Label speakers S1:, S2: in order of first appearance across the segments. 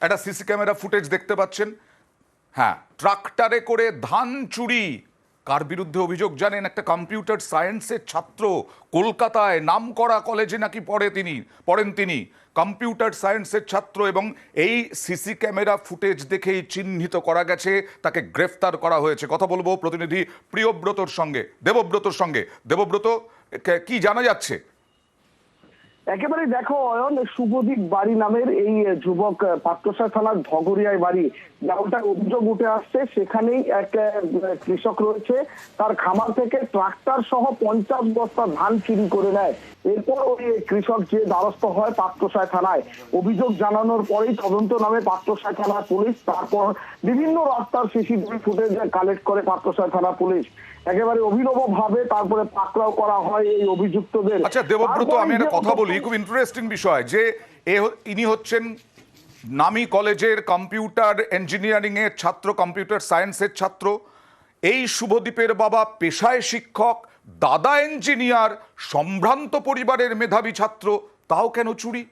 S1: একটা CC camera footage দেখতে পাচ্ছেন। হ্যাঁ, ট্রাক্টরে করে ধান চুরি। কার বিরুদ্ধে অভিযোগ জানেন? একটা কম্পিউটার সায়েন্সের ছাত্র, কলকাতায় নামকরা কলেজে নাকি পড়েন তিনি কম্পিউটার সায়েন্সের ছাত্র, এবং এই সিসি ক্যামেরা ফুটেজ দেখেই চিহ্নিত করা গেছে, তাকে গ্রেফতার করা হয়েছে। কথা বলবো প্রতিনিধি দেবব্রতর সঙ্গে। দেবব্রত, কি জানা যাচ্ছে?
S2: একেবারে দেখো অয়ন, শুভদীপ বাড়ি নামের এই যুবক পাত্রসার থানার ধগরিয়ায় বাড়ি, যেমনটা অভিযোগ উঠে আসছে সেখানেই এক কৃষক রয়েছে, তার খামার থেকে ট্রাক্টর সহ 50 বস্তা ধান চুরি করে নেয়। এরপর ওই কৃষক যে দ্বারস্থ হয় পাত্রসায় থানায়। অভিযোগ জানানোর পরেই তদন্ত নামে পাত্রসায় থানার পুলিশ, তারপর বিভিন্ন রাস্তার সিসিটিভি ফুটেজ কালেক্ট করে পাত্রসায় থানা পুলিশ। একেবারে অভিনব ভাবে তারপরে পাকড়াও করা হয় এই অভিযুক্তদের।
S1: আচ্ছা দেবব্রত, আমি একটা কথা বলি, খুব ইন্টারেস্টিং বিষয় যে ইনি হচ্ছেন নামী কলেজের কম্পিউটার ইঞ্জিনিয়ারিং এর ছাত্র, কম্পিউটার সায়েন্সের ছাত্র। এই শুভদীপের বাবা পেশায় শিক্ষক, দাদা ইঞ্জিনিয়ার, সম্ভ্রান্ত পরিবারের মেধাবী ছাত্র, তাও কেন চুরি?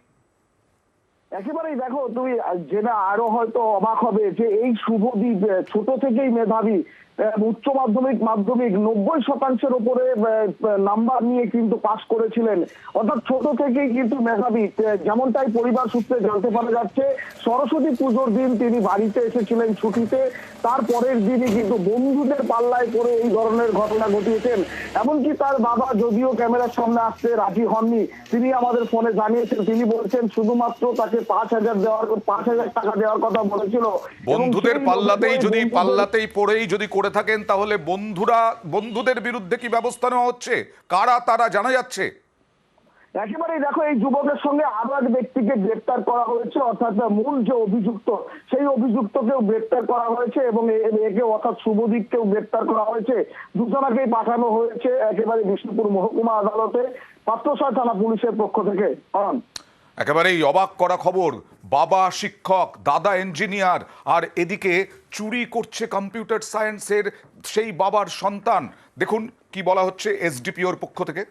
S2: একেবারেই দেখো, তুমি জেনে আরো হয়তো অবাক হবে যে এই শুভদীপ ছোট থেকেই মেধাবী। উচ্চ মাধ্যমিক 90% উপরে নাম্বার নিয়ে কিন্তু পাস করেছিলেন, অর্থাৎ ছোট থেকেই কিন্তু মেধাবী। যেমনটাই পরিবার সূত্রে জানতে পারা যাচ্ছে, সরস্বতী পুজোর দিন তিনি বাড়িতে এসেছিলেন ছুটিতে, তারপরের দিনই কিন্তু বন্ধুদের পাল্লায় পড়ে এই ধরনের ঘটনা ঘটিয়েছেন। এমনকি তার বাবা যদিও ক্যামেরার সামনে আসতে রাজি হননি, তিনি আমাদের ফোনে জানিয়েছেন, তিনি বলছেন শুধুমাত্র তাকে 5,000 টাকা দেওয়ার কথা বলেছিল।
S1: বন্ধুদের পাল্লাতেই পড়েই যদি করে থাকেন, তাহলে বন্ধুদের বিরুদ্ধে কি ব্যবস্থা নেওয়া হচ্ছে? কারা তারা জানা যাচ্ছে?
S2: একেবারেই দেখো, এই যুবকের সঙ্গে আরো এক ব্যক্তিকে গ্রেপ্তার করা হয়েছে, অর্থাৎ মূল যে অভিযুক্ত সেই অভিযুক্তকেও গ্রেপ্তার করা হয়েছে, এবং একে অর্থাৎ শুভদীপকেও গ্রেপ্তার করা হয়েছে। দুজনকেই পাঠানো হয়েছে একেবারে বিষ্ণুপুর মহকুমা আদালতে পাত্রসায় থানা পুলিশের পক্ষ থেকে।
S1: একেবারেই অবাক করা খবর, বাবা শিক্ষক, দাদা ইঞ্জিনিয়ার, আর এদিকে চুরি করছে কম্পিউটার সায়েন্সের সেই বাবার সন্তান। দেখুন কি বলা হচ্ছে এসডিপিওর পক্ষ থেকে।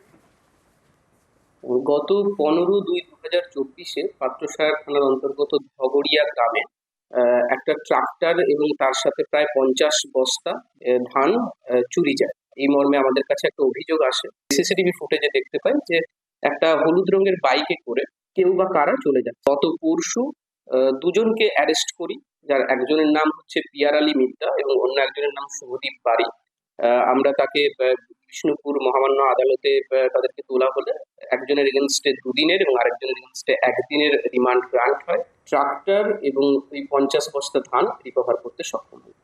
S3: গত 15/2/2024 পাত্রসায়র থানার অন্তর্গত ধগরিয়া গ্রামে একটা ট্রাক্টর এবং তার সাথে প্রায় 50 বস্তা ধান চুরি যায়। এই মর্মে আমাদের কাছে একটা অভিযোগ আসে। সিসিটিভি ফুটেজে দেখতে পাই যে একটা হলুদ রঙের বাইকে করে কেউ বা কারা চলে যায়। গত পরশু দুজনকে অ্যারেস্ট করি, যার একজনের নাম হচ্ছে পিয়ার আলী মিদ্দা এবং অন্য একজনের নাম শুভদীপ বাড়ি। আমরা তাকে বিষ্ণুপুর মহামান্য আদালতে তাদেরকে তোলা হলে একজনের এগেনস্টে 2 দিনের এবং আরেকজনের এগেনস্টে 1 দিনের রিমান্ড গ্রান্ট হয়। ট্রাক্টর এবং ওই 50 বস্তা ধান রিকভার করতে সক্ষম হয়।